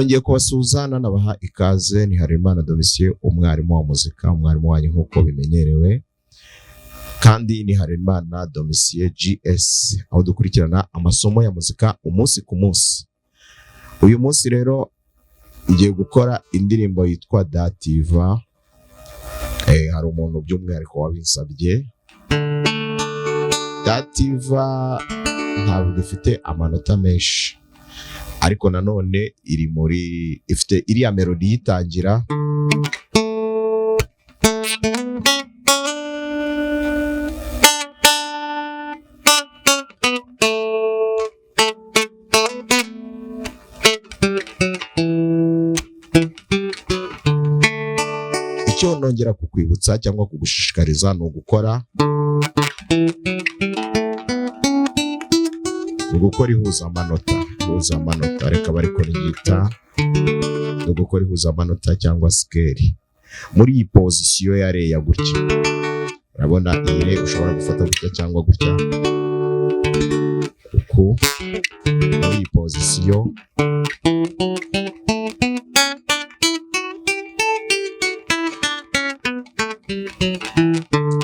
nongeye kubasuzana nabaha ikaze. Ni Harerimana Domitien, umwarimu wa muzika, umwarimu wanyu nk'uko bimenyerewe, kandi ni Harerimana Domitien GS, aho dukurikirana amasomo ya muzika umunsi ku munsi. Uyu munsi rero ngiye gukora indirimbo yitwa Dativa. Hari umuntu by'umwihariko wabinsabye. Dativa ntabwo ifite amanota menshi, ariko nanone ifite iriya melody yitangira, icyo nongera kukwibutsa cyangwa kugushishikariza ni ugukora ihuzamanota, reka bariko ryita gukora ihuzamanota cyangwa scale. Muri iyi position ya re ya gutya, urabona iyi re ushobora gufata gutya cyangwa gutya, uko muri iyi position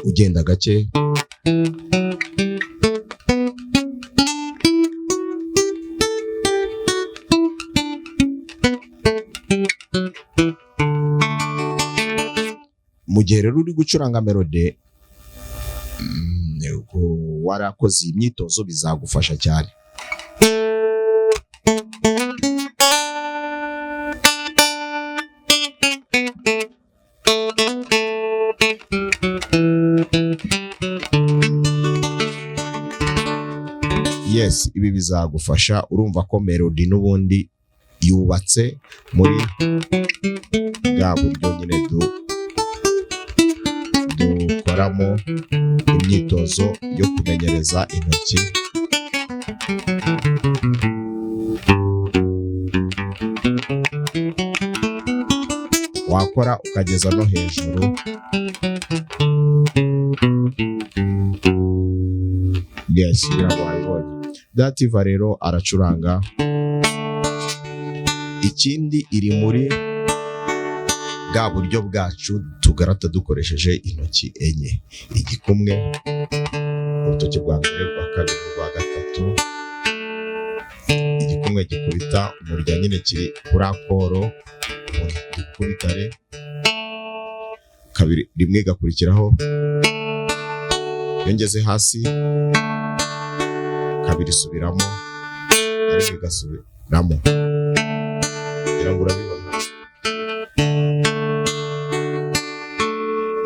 ugenda gake, mu gihe rero uri gucuranga melody warakoze imyitozo bizagufasha cyane. Yes, ibi bizagufasha. Urumva ko melody n'ubundi yubatse muri bwa buryo nyine dukoramo imyitozo yo kumenyereza intoki. Wakora ukageza no hejuru. Yes, biragoye. Dativa rero aracuranga. Ikindi iri muri bwa buryo bwacu tugarata dukoresheje intoki enye, igikumwe, urutoki rwa mbere, rwa kabiri, rwa gatatu. Igikumwe gikubita umurya nyine kiri kuri akoro, gikubita re, kabiri rimwe gakurikiraho, yongeze hasi, kabiri subiramo, rimwe gasubiramo. Ngira ngo urabibona.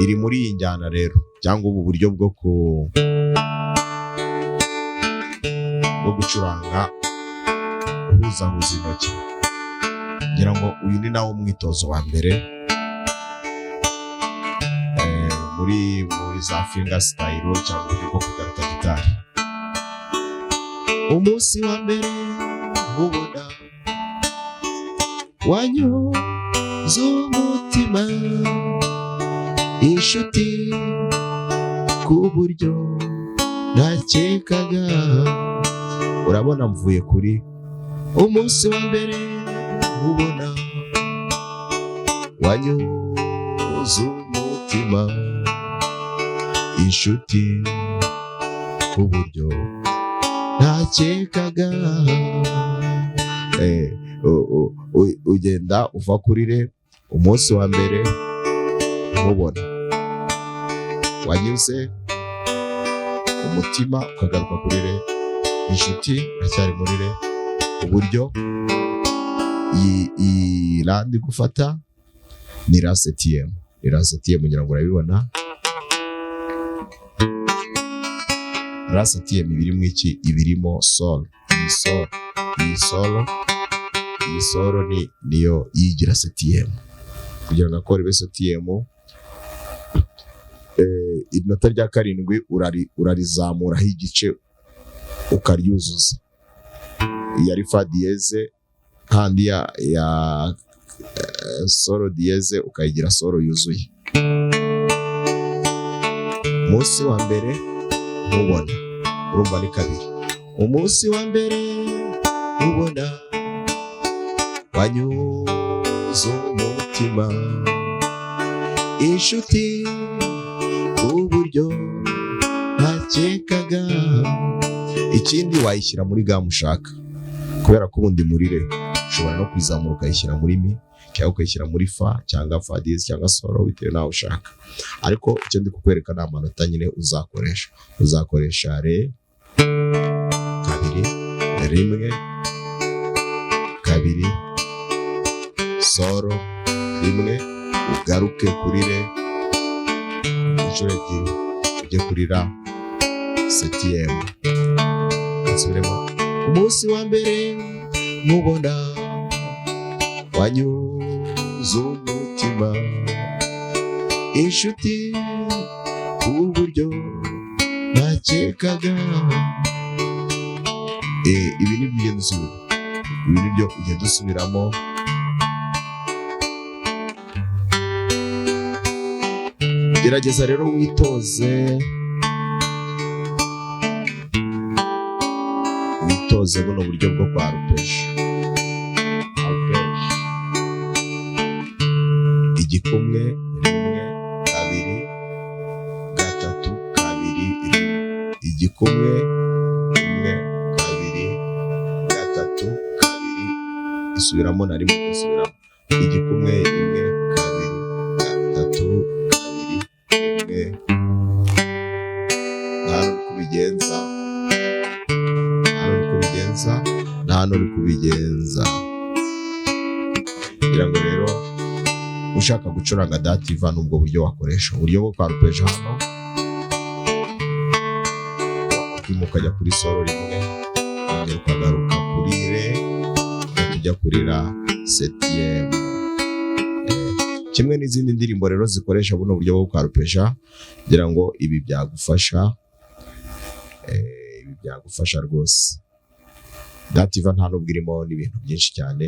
Iri muri iyi njyana rero, cyangwa ubu buryo bwo gucuranga uhuzahuza intoki. Ngira ngo uyu ni nawo umwitozo wa mbere muri za finger style cyangwa uburyo bwo kugarata gitari. Umunsi wa mbere ubona wanyuze umutima, inshuti ku buryo ntakekaga. Urabona mvuye kuri umunsi wa mbere ubona wanyuze umutima, inshuti ku buryo ntakekaga. Ugenda uva kuri re, umunsi wa mbere mubona, wanyuze umutima ukagaruka kuri re, inshuti iracyari muri re. Uburyo iyi randi gufata ni la septième, ngira ngo urabibona. La septième ibirimo iki? Ibirimo sol. Iyi solo niyo yigira septième. Kugira ngo akore be septième, inota rya karindwi urarizamuraho igice ukaryuzuza. Iyi ari fa dieze, kandi ya solo dieze ukayigira solo yuzuye. Umunsi wa mbere mubona, urumva ni kabiri. Umunsi wa mbere ubona wanyuze umutima, inshuti uburyo ntakekaga. Ikindi wayishyira muri gamu ushaka, kubera ko ubundi muri re ushobora no kwizamura ukayishyira muri mi cyangwa ukayishyira muri fa cyangwa fa diezi cyangwa solo bitewe nawe ushaka. Ariko icyo ndi kukwereka ni amanota nyine uzakoresha re kabiri, rimwe kabiri, solo rimwe, ugaruke kuri re inshuro ebyiri, ujye kuri ra septième. Nsubiremo. Umunsi wa mbere mubona wanyuze umutima, inshuti uburyo ntakekaga. Ibi ni byo dusubira, ibi ni byo ujya dusubiramo. Gerageza rero witoze buno buryo bwo kwa arpeje. Igikumwe, rimwe kabiri gatatu kabiri rimwe, igikumwe rimwe kabiri gatatu kabiri, isubiramo na rimwe, isubiramo igikumwe rimwe kabiri gatatu kabiri rimwe. Hano kubigenza, hano uri kubigenza. Kugira ngo rero ushaka gucuranga dativa n'ubwo buryo wakoresha uburyo bwo kwa arpeje. Hano ukajya kuri solo rimwe, ongera ukagaruka kuri re, ujya kuri ra septième. Kimwe n'izindi ndirimbo rero zikoresha buno buryo bwo kwa arpeje, kugira ngo ibi byagufasha rwose. Dativa nta nubwo irimo n'ibintu byinshi cyane,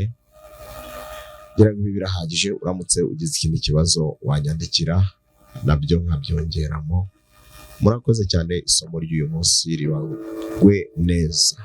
kugira ngo ibi birahagije. Uramutse ugize ikindi kibazo wanyandikira nabyo nkabyongeramo. Murakoze cyane, isomo ry'uyu munsi ribagwe neza.